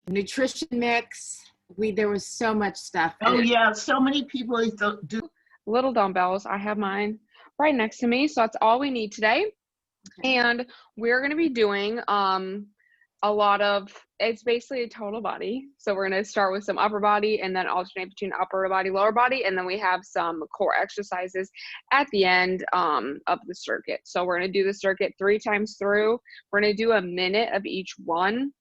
nutrition mix. There was so much stuff. Oh yeah, so many people do little dumbbells. I have mine right next to me, so that's all we need today. Okay. And we're going to be doing a lot of, it's basically a total body. So we're going to start with some upper body and then alternate between upper body, lower body, and then we have some core exercises at the end of the circuit. So we're going to do the circuit 3 times through. We're going to do a minute of each one.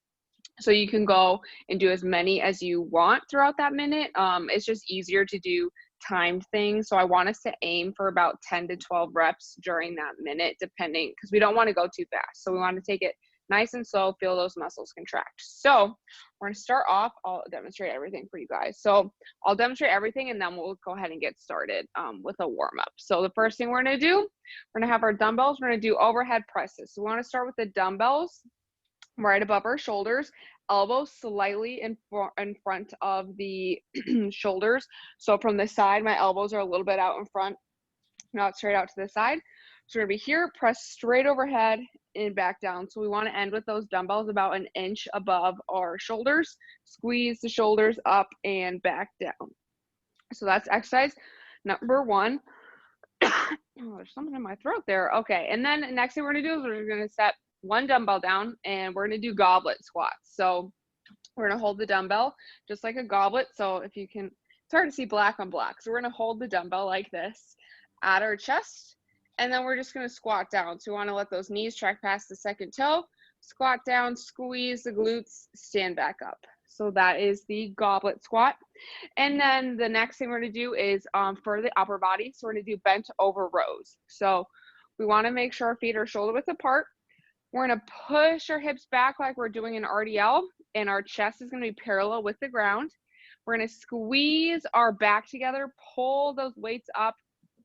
So you can go and do as many as you want throughout that minute. It's just easier to do timed things. So I want us to aim for about 10 to 12 reps during that minute, depending, because we don't want to go too fast. So we want to take it nice and slow, feel those muscles contract. So we're going to start off. I'll demonstrate everything for you guys. So I'll demonstrate everything and then we'll go ahead and get started with a warm up. So the first thing we're going to do, we're going to have our dumbbells. We're going to do overhead presses. So we want to start with the dumbbells right above our shoulders, elbows slightly in front of the shoulders. So from the side, my elbows are a little bit out in front, not straight out to the side. So we're gonna be here, press straight overhead and back down. So we want to end with those dumbbells about an inch above our shoulders. Squeeze the shoulders up and back down. So that's exercise number 1. Oh, there's something in my throat there. Okay, and then next thing we're gonna do is we're gonna set 1 dumbbell down and we're going to do goblet squats. So we're going to hold the dumbbell just like a goblet. So if you can, it's hard to see black on black. So we're going to hold the dumbbell like this at our chest, and then we're just going to squat down. So we want to let those knees track past the second toe, squat down, squeeze the glutes, stand back up. So that is the goblet squat. And then the next thing we're going to do is for the upper body. So we're going to do bent over rows. So we want to make sure our feet are shoulder width apart. We're going to push our hips back like we're doing an RDL, and our chest is going to be parallel with the ground. We're going to squeeze our back together, pull those weights up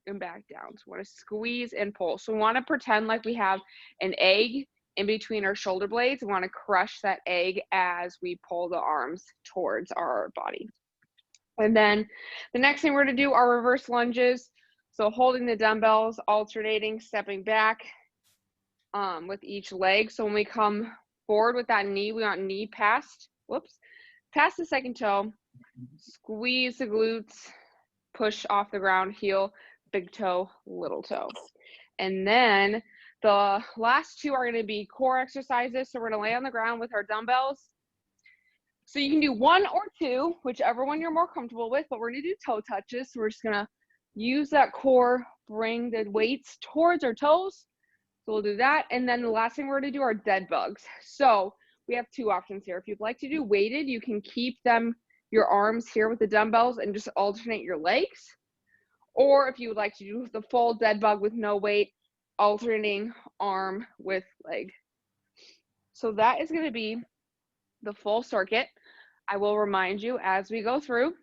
and back down. So we're going to squeeze and pull. So we want to pretend like we have an egg in between our shoulder blades. We want to crush that egg as we pull the arms towards our body. And then the next thing we're going to do are reverse lunges. So holding the dumbbells, alternating, stepping back, with each leg. So when we come forward with that knee, we want knee past the second toe, squeeze the glutes, push off the ground, heel, big toe, little toe. And then the last 2 are going to be core exercises. So we're going to lay on the ground with our dumbbells. So you can do 1 or 2, whichever one you're more comfortable with, but we're going to do toe touches. So we're just going to use that core, bring the weights towards our toes. So we'll do that. And then the last thing we're going to do are dead bugs. So we have 2 options here. If you'd like to do weighted, you can keep your arms here with the dumbbells and just alternate your legs. Or if you would like to do the full dead bug with no weight, alternating arm with leg. So that is going to be the full circuit. I will remind you as we go through.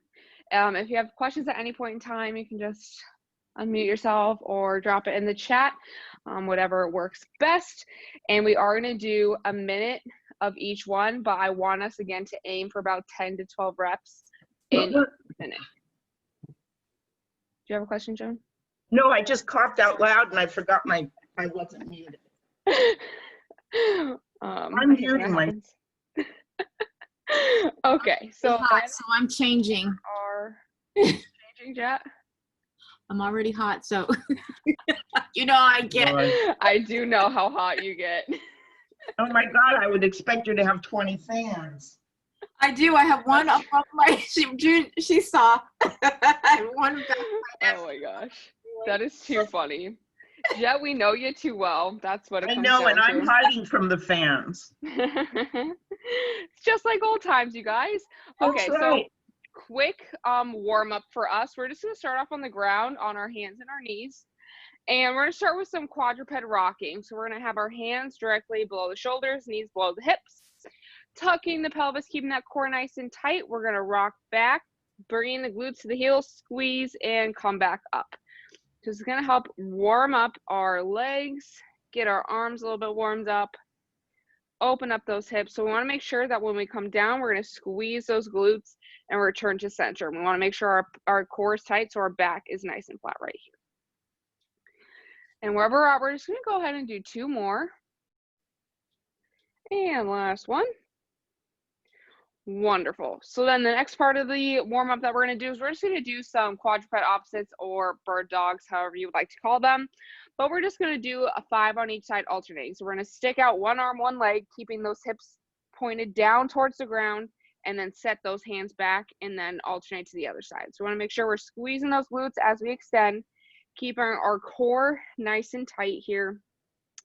If you have questions at any point in time, you can just unmute yourself or drop it in the chat, whatever works best. And we are going to do a minute of each one, but I want us again to aim for about 10 to 12 reps in a minute. Do you have a question, Joan? No, I just coughed out loud and I forgot I wasn't muted. I'm muting my. Okay, so I'm changing. Changing, Jet? I'm already hot, so you know I get. I do know how hot you get. Oh my God, I would expect you to have 20 fans. I do. I have one up on my. She saw. I have one back. Oh my gosh, that is too funny. Jet, we know you too well. That's what it comes down to. I know, and I'm to. hiding from the fans. It's just like old times, you guys. Okay, That's right. so quick warm up for us. We're just going to start off on the ground on our hands and our knees. And we're going to start with some quadruped rocking. So we're going to have our hands directly below the shoulders, knees below the hips, tucking the pelvis, keeping that core nice and tight. We're going to rock back, bringing the glutes to the heels, squeeze, and come back up. So it's going to help warm up our legs, get our arms a little bit warmed up, open up those hips. So we want to make sure that when we come down, we're going to squeeze those glutes and return to center. We want to make sure our core is tight so our back is nice and flat right here. And wherever we're at, we're just going to go ahead and do 2 more. And last one. Wonderful. So then the next part of the warm up that we're going to do is we're just going to do some quadruped opposites or bird dogs, however you would like to call them. But we're just going to do a 5 on each side alternating. So we're going to stick out one arm, one leg, keeping those hips pointed down towards the ground, and then set those hands back and then alternate to the other side. So we want to make sure we're squeezing those glutes as we extend, keeping our core nice and tight here,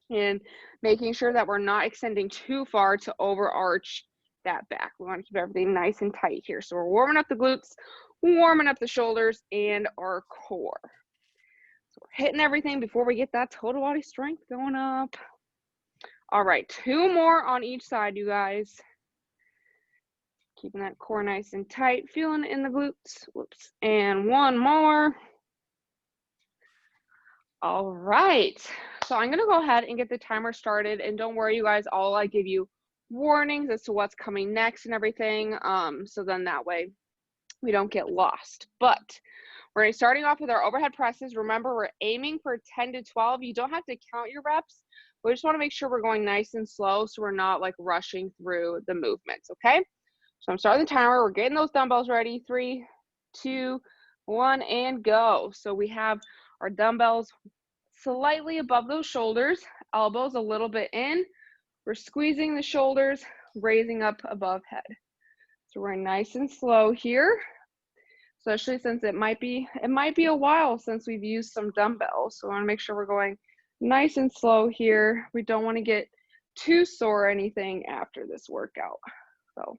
and making sure that we're not extending too far to overarch that back. We want to keep everything nice and tight here. So we're warming up the glutes, warming up the shoulders, and our core. So we're hitting everything before we get that total body strength going up. All right, 2 more on each side, you guys. Keeping that core nice and tight, feeling it in the glutes. Whoops. And 1 more. All right. So I'm going to go ahead and get the timer started. And don't worry, you guys, I'll give you warnings as to what's coming next and everything. So then that way we don't get lost. But we're starting off with our overhead presses. Remember, we're aiming for 10 to 12. You don't have to count your reps. We just want to make sure we're going nice and slow so we're not like rushing through the movements, okay? So I'm starting the timer. We're getting those dumbbells ready. 3, 2, 1, and go. So we have our dumbbells slightly above those shoulders, elbows a little bit in. We're squeezing the shoulders, raising up above head. So we're nice and slow here, especially since it might be a while since we've used some dumbbells. So I want to make sure we're going nice and slow here. We don't want to get too sore or anything after this workout. So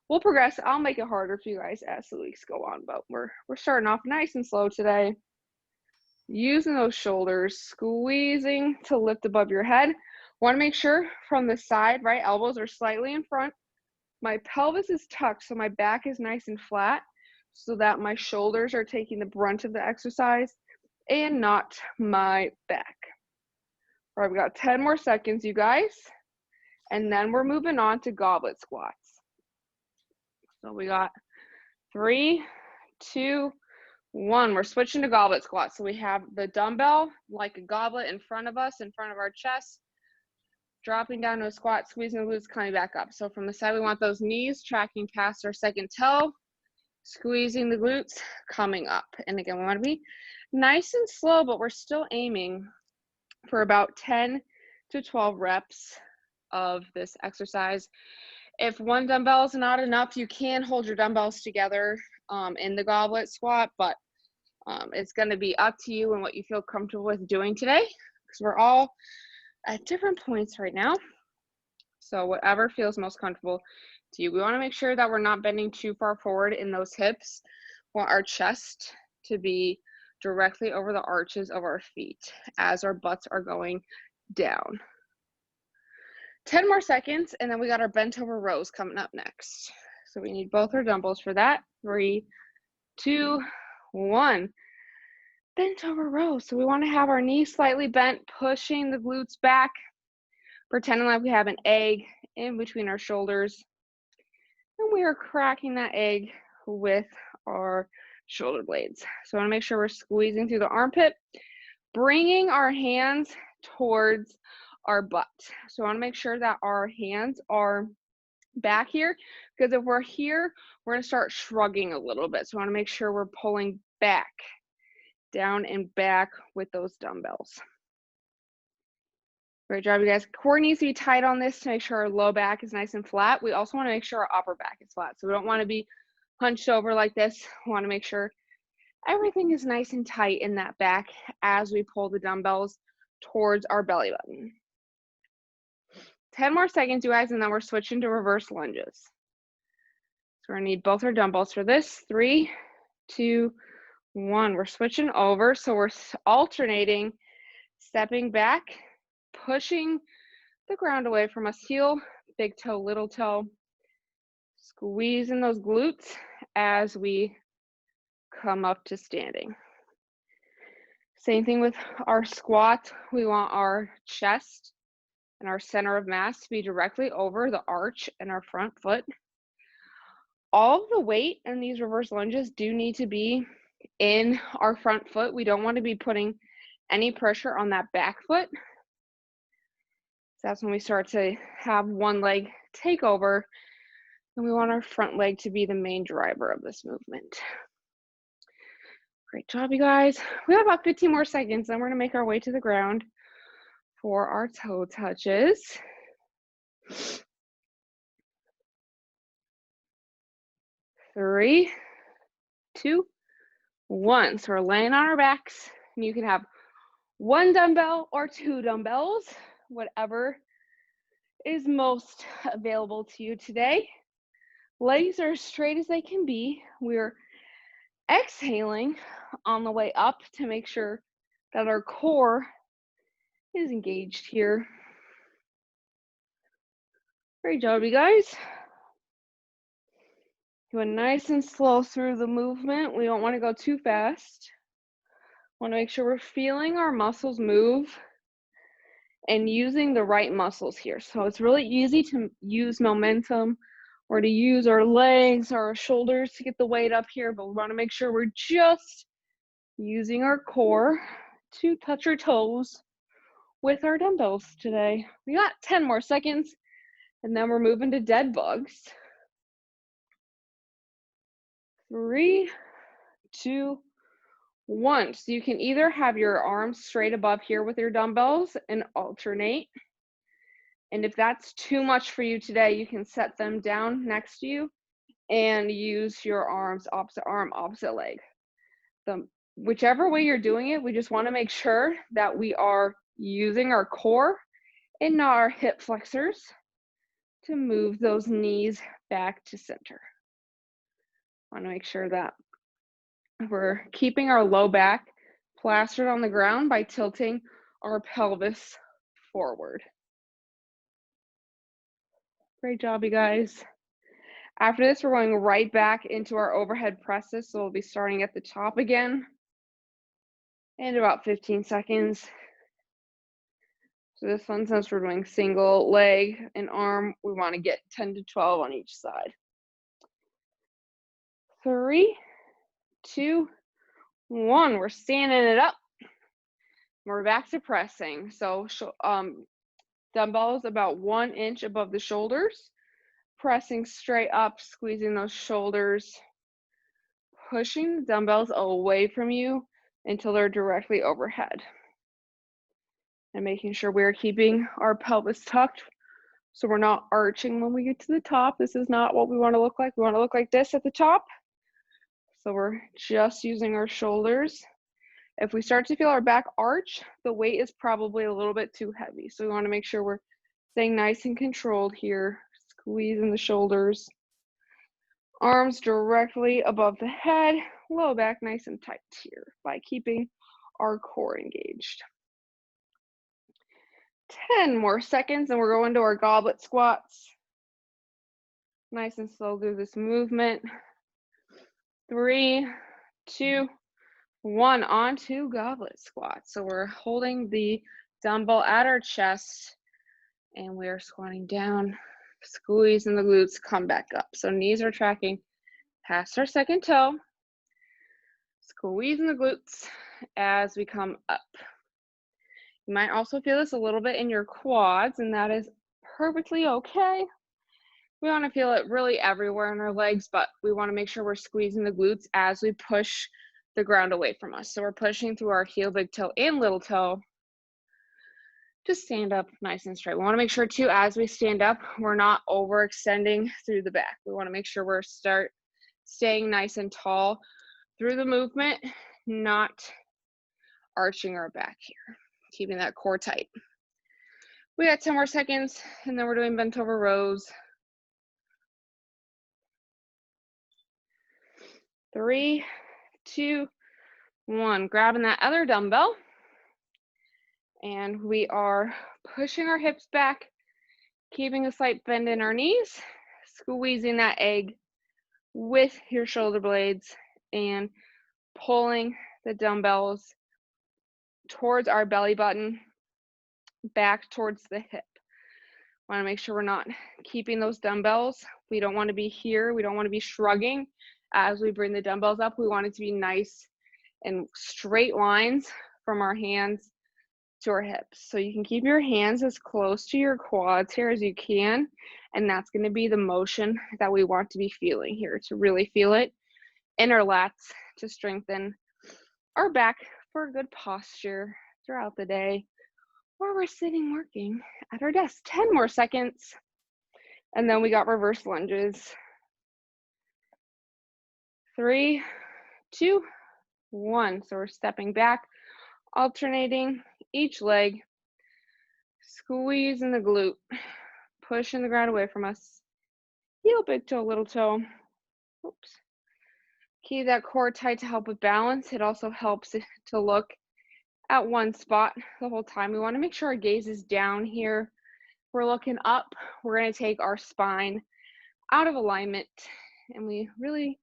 we'll progress. I'll make it harder for you guys as the weeks go on, but we're starting off nice and slow today. Using those shoulders, squeezing to lift above your head. Want to make sure from the side, right, elbows are slightly in front. My pelvis is tucked, so my back is nice and flat so that my shoulders are taking the brunt of the exercise and not my back. All right, we got 10 more seconds, you guys. And then we're moving on to goblet squats. So we got 3, 2, 1. We're switching to goblet squats. So we have the dumbbell like a goblet in front of us, in front of our chest, dropping down to a squat, squeezing the glutes, coming back up. So from the side, we want those knees tracking past our second toe, squeezing the glutes, coming up. And again, we want to be nice and slow, but we're still aiming for about 10 to 12 reps of this exercise. If one dumbbell is not enough, you can hold your dumbbells together in the goblet squat, but it's going to be up to you and what you feel comfortable with doing today, because we're all at different points right now. So whatever feels most comfortable to you. We want to make sure that we're not bending too far forward in those hips. We want our chest to be directly over the arches of our feet as our butts are going down. 10 more seconds, and then we got our bent over rows coming up next. So we need both our dumbbells for that. 3, 2, 1. Bent over rows. So we want to have our knees slightly bent, pushing the glutes back, pretending like we have an egg in between our shoulders. And we are cracking that egg with our shoulder blades. So I want to make sure we're squeezing through the armpit, bringing our hands towards our butt. So I want to make sure that our hands are back here, because if we're here, we're going to start shrugging a little bit. So I want to make sure we're pulling back, down and back with those dumbbells. Great job, you guys. Core needs to be tight on this to make sure our low back is nice and flat. We also want to make sure our upper back is flat. So we don't want to be hunched over like this. We want to make sure everything is nice and tight in that back as we pull the dumbbells towards our belly button. 10 more seconds, you guys, and then we're switching to reverse lunges. So we're gonna need both our dumbbells for this. 3, 2, 1. We're switching over. So we're alternating, stepping back, pushing the ground away from us, heel, big toe, little toe, squeezing those glutes as we come up to standing. Same thing with our squat. We want our chest and our center of mass to be directly over the arch and our front foot. All of the weight in these reverse lunges do need to be in our front foot. We don't want to be putting any pressure on that back foot. So that's when we start to have one leg take over. And we want our front leg to be the main driver of this movement. Great job, you guys. We have about 15 more seconds, then we're gonna make our way to the ground for our toe touches. 3, 2, 1. So we're laying on our backs, and you can have 1 dumbbell or 2 dumbbells, whatever is most available to you today. Legs are as straight as they can be. We're exhaling on the way up to make sure that our core is engaged here. Great job, you guys. Going nice and slow through the movement. We don't want to go too fast. Want to make sure we're feeling our muscles move and using the right muscles here. So it's really easy to use momentum or to use our legs or our shoulders to get the weight up here, but we want to make sure we're just using our core to touch our toes with our dumbbells today. We got 10 more seconds, and then we're moving to dead bugs. 3, 2, 1. So you can either have your arms straight above here with your dumbbells and alternate. And if that's too much for you today, you can set them down next to you and use your arms opposite arm, opposite leg. Whichever way you're doing it, we just want to make sure that we are using our core and not our hip flexors to move those knees back to center. Want to make sure that we're keeping our low back plastered on the ground by tilting our pelvis forward. Great job, you guys. After this, we're going right back into our overhead presses. So we'll be starting at the top again in about 15 seconds. So this one, since we're doing single leg and arm, we want to get 10 to 12 on each side. 3, 2, 1. We're standing it up. We're back to pressing. So dumbbells about 1 inch above the shoulders, pressing straight up, squeezing those shoulders, pushing the dumbbells away from you until they're directly overhead. And making sure we're keeping our pelvis tucked so we're not arching when we get to the top. This is not what we want to look like. We want to look like this at the top. So we're just using our shoulders. If we start to feel our back arch, the weight is probably a little bit too heavy. So we want to make sure we're staying nice and controlled here, squeezing the shoulders. Arms directly above the head, low back nice and tight here by keeping our core engaged. 10 more seconds and we're going to our goblet squats. Nice and slow through this movement. 3, 2, 1, on to goblet squats. So we're holding the dumbbell at our chest and we're squatting down, squeezing the glutes, come back up. So knees are tracking past our second toe, squeezing the glutes as we come up. You might also feel this a little bit in your quads, and that is perfectly okay. We want to feel it really everywhere in our legs, but we want to make sure we're squeezing the glutes as we push the ground away from us. So we're pushing through our heel, big toe, and little toe to stand up nice and straight. We want to make sure too, as we stand up, we're not overextending through the back. We want to make sure we're staying nice and tall through the movement, not arching our back here, keeping that core tight. We got 10 more seconds, and then we're doing bent over rows. 3, 2, 1. Grabbing that other dumbbell, and we are pushing our hips back, keeping a slight bend in our knees, squeezing that egg with your shoulder blades, and pulling the dumbbells towards our belly button, back towards the hip. Want to make sure we're not keeping those dumbbells. We don't want to be here. We don't want to be shrugging as we bring the dumbbells up. We want it to be nice and straight lines from our hands to our hips. So you can keep your hands as close to your quads here as you can, and that's going to be the motion that we want to be feeling here, to really feel it in our lats, to strengthen our back for a good posture throughout the day, or we're sitting working at our desk. 10 more seconds, and then we got reverse lunges. 3, 2, 1. So we're stepping back, alternating each leg, squeezing the glute, pushing the ground away from us. Heel, big toe, little toe. Oops. Keep that core tight to help with balance. It also helps to look at one spot the whole time. We want to make sure our gaze is down here. We're looking up. We're going to take our spine out of alignment, and we really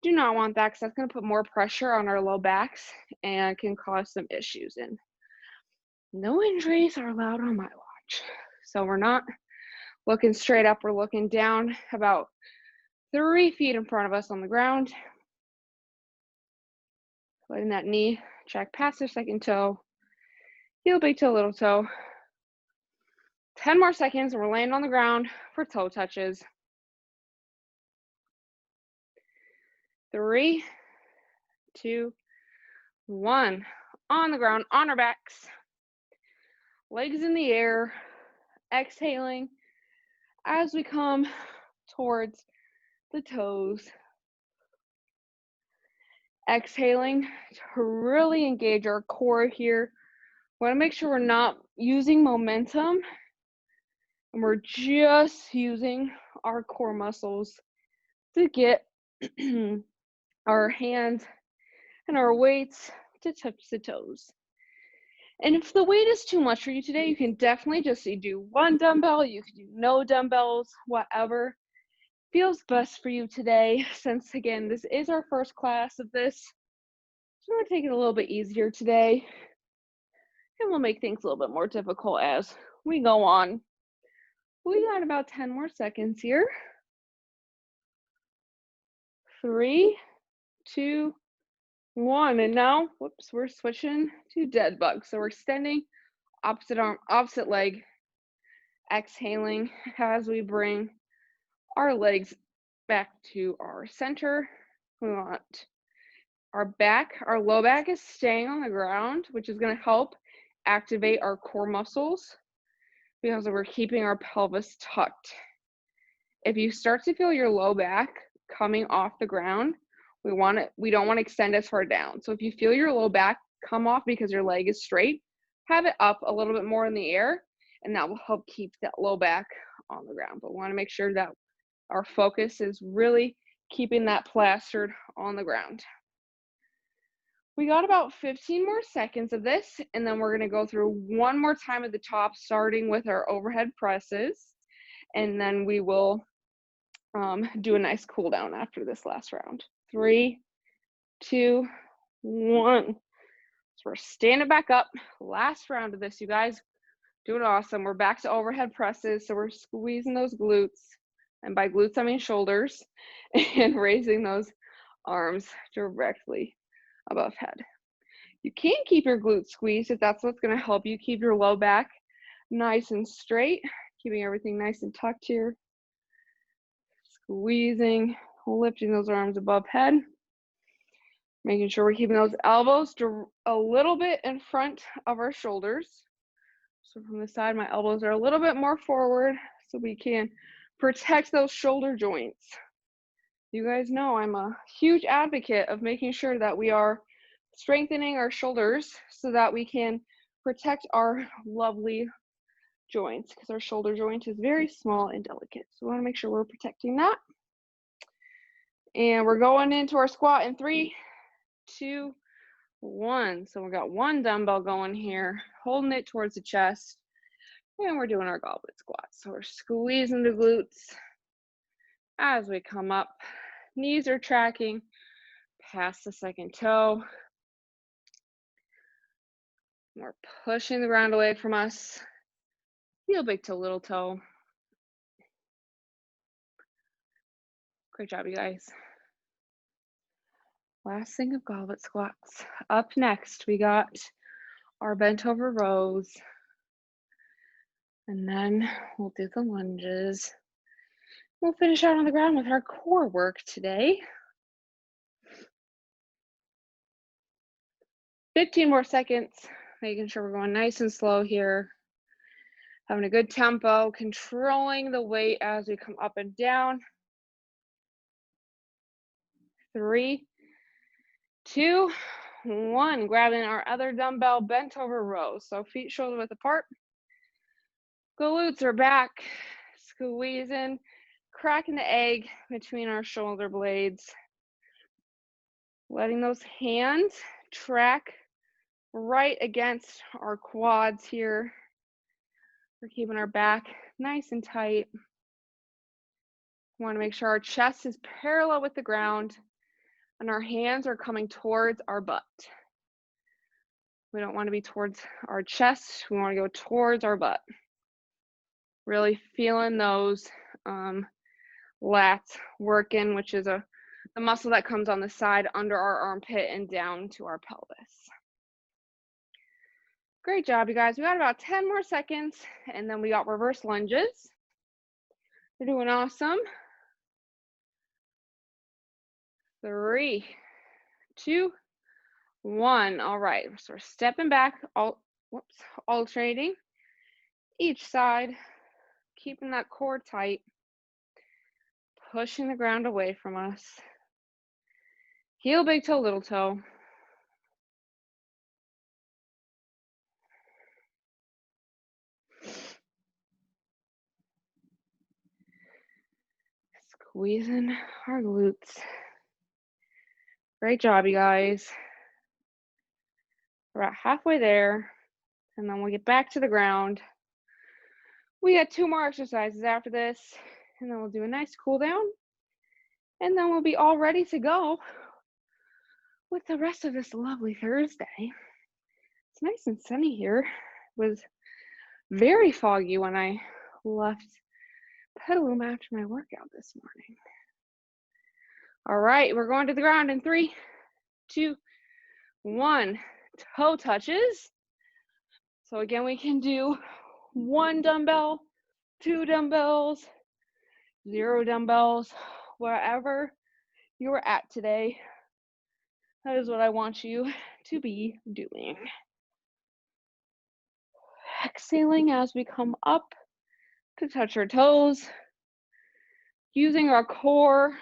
do not want that because that's going to put more pressure on our low backs and can cause some issues. And no injuries are allowed on my watch. So we're not looking straight up. We're looking down about 3 feet in front of us on the ground. Letting that knee check past their second toe. Heel, big toe, little toe. 10 more seconds, and we're laying on the ground for toe touches. 3, 2, 1. On the ground, on our backs. Legs in the air. Exhaling as we come towards the toes. Exhaling to really engage our core here. We want to make sure we're not using momentum, and we're just using our core muscles to get our hands and our weights to touch the toes. And if the weight is too much for you today, you can definitely just do one dumbbell. You can do no dumbbells, whatever feels best for you today. Since again, this is our first class of this, so we're going to take it a little bit easier today, and we'll make things a little bit more difficult as we go on. We got about 10 more seconds here. 3, 2, 1. And now, whoops, we're switching to dead bug. So we're extending opposite arm, opposite leg, exhaling as we bring our legs back to our center. We want our back, our low back is staying on the ground, which is going to help activate our core muscles because we're keeping our pelvis tucked. If you start to feel your low back coming off the ground, we don't want to extend as far down. So if you feel your low back come off because your leg is straight, have it up a little bit more in the air, and that will help keep that low back on the ground. But we want to make sure that our focus is really keeping that plastered on the ground. We got about 15 more seconds of this, and then we're going to go through one more time at the top, starting with our overhead presses, and then we will do a nice cool down after this last round. 3, 2, 1. So we're standing back up. Last round of this, you guys. Doing awesome. We're back to overhead presses, so we're squeezing those glutes, and by glutes I mean shoulders, and raising those arms directly above head. You can keep your glutes squeezed if that's what's going to help you keep your low back nice and straight, keeping everything nice and tucked here. Squeezing, lifting those arms above head, making sure we're keeping those elbows a little bit in front of our shoulders. So from the side, my elbows are a little bit more forward so we can protect those shoulder joints. You guys know I'm a huge advocate of making sure that we are strengthening our shoulders so that we can protect our lovely joints, because our shoulder joint is very small and delicate. So we want to make sure we're protecting that. And we're going into our squat in 3, 2, 1. So we got one dumbbell going here, holding it towards the chest, and we're doing our goblet squat. So we're squeezing the glutes as we come up. Knees are tracking past the second toe. We're pushing the ground away from us. Heel, big toe, little toe. Great job, you guys. Last thing of goblet squats. Up next, we got our bent over rows. And then we'll do the lunges. We'll finish out on the ground with our core work today. 15 more seconds, making sure we're going nice and slow here. Having a good tempo, controlling the weight as we come up and down. 3, 2, 1. Grabbing our other dumbbell, bent over rows. So feet shoulder width apart. Glutes are back. Squeezing, cracking the egg between our shoulder blades. Letting those hands track right against our quads here. We're keeping our back nice and tight. We want to make sure our chest is parallel with the ground and our hands are coming towards our butt. We don't want to be towards our chest. We want to go towards our butt. Really feeling those lats working, which is the muscle that comes on the side under our armpit and down to our pelvis. Great job, you guys. We got about 10 more seconds, and then we got reverse lunges. You're doing awesome. 3, 2, 1. All right, so we're stepping back, alternating each side, keeping that core tight, pushing the ground away from us. Heel, big toe, little toe. Squeezing our glutes. Great job, you guys. We're about halfway there, and then we'll get back to the ground. We got 2 more exercises after this, and then we'll do a nice cool down, and then we'll be all ready to go with the rest of this lovely Thursday. It's nice and sunny here. It was very foggy when I left Petaluma after my workout this morning. All right, we're going to the ground in 3, 2, 1. Toe touches. So again, we can do 1 dumbbell, 2 dumbbells, 0 dumbbells, wherever you're at today. That is what I want you to be doing. Exhaling as we come up to touch our toes, using our core,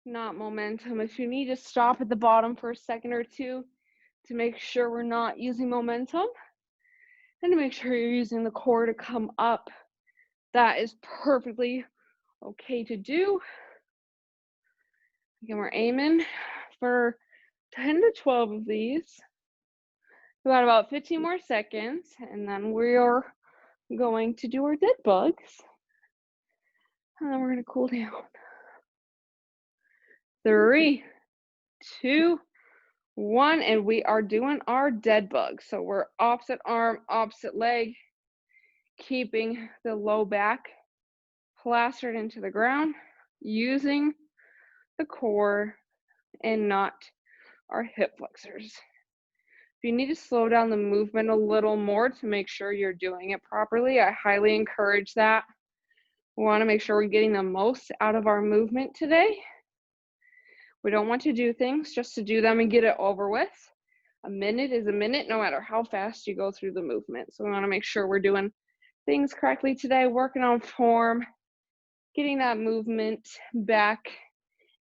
not momentum. If you need to stop at the bottom for a second or two to make sure we're not using momentum, and to make sure you're using the core to come up, that is perfectly okay to do. Again, we're aiming for 10 to 12 of these. We got about 15 more seconds, and then we're going to do our dead bugs, and then we're going to cool down. 3, 2, 1, and we are doing our dead bug. So we're opposite arm, opposite leg, keeping the low back plastered into the ground, using the core and not our hip flexors. If you need to slow down the movement a little more to make sure you're doing it properly, I highly encourage that. We want to make sure we're getting the most out of our movement today. We don't want to do things just to do them and get it over with. A minute is a minute, no matter how fast you go through the movement. So we want to make sure we're doing things correctly today, working on form, getting that movement back.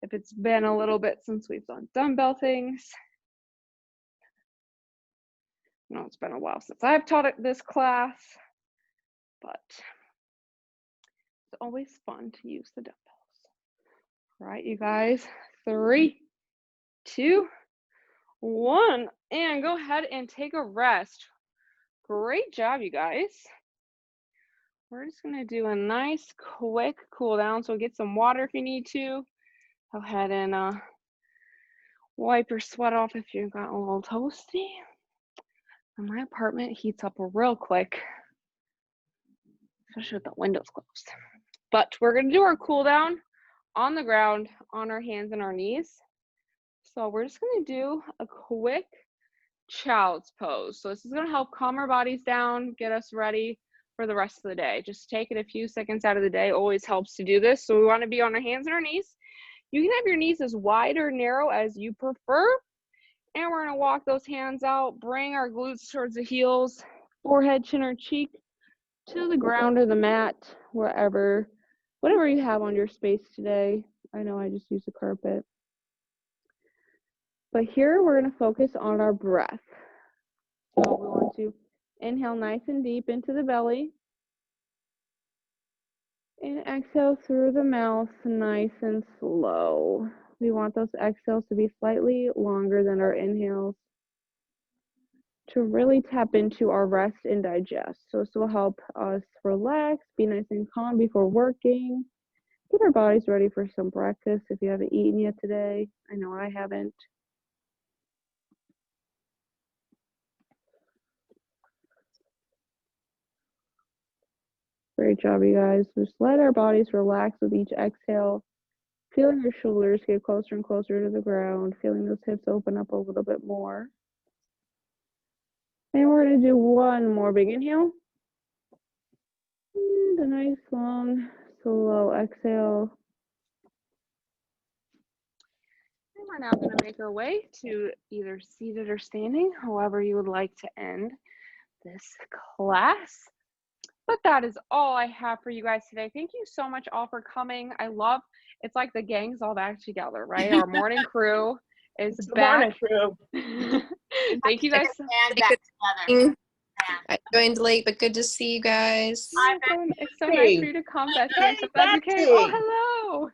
If it's been a little bit since we've done dumbbell things. I know it's been a while since I've taught this class, but it's always fun to use the dumbbells. All right, you guys, 3, 2, 1, and go ahead and take a rest. Great job, you guys. We're just gonna do a nice quick cool down. So get some water if you need to. Go ahead and wipe your sweat off if you've got a little toasty. And my apartment heats up real quick, especially with the windows closed. But we're gonna do our cool down on the ground, on our hands and our knees. So we're just gonna do a quick child's pose. So this is going to help calm our bodies down, get us ready for the rest of the day. Just take it a few seconds out of the day. Always helps to do this. So we want to be on our hands and our knees. You can have your knees as wide or narrow as you prefer. And we're going to walk those hands out, bring our glutes towards the heels, forehead, chin, or cheek to the ground or the mat, whatever you have on your space today. I know I just used the carpet. But here we're going to focus on our breath. So we want to inhale nice and deep into the belly. And exhale through the mouth, nice and slow. We want those exhales to be slightly longer than our inhales to really tap into our rest and digest. So this will help us relax, be nice and calm before working, get our bodies ready for some breakfast if you haven't eaten yet today. I know I haven't. Great job, you guys. Just let our bodies relax with each exhale. Feeling your shoulders get closer and closer to the ground. Feeling those hips open up a little bit more. And we're going to do one more big inhale. And a nice, long, slow exhale. And we're now going to make our way to either seated or standing, however you would like to end this class. But that is all I have for you guys today. Thank you so much all for coming. It's like the gang's all back together, right? Our morning crew is back. Crew. Thank you guys. And back together. I joined late, but good to see you guys. It's so nice for you to come, Betsy. I'm so glad you came. Oh, hello.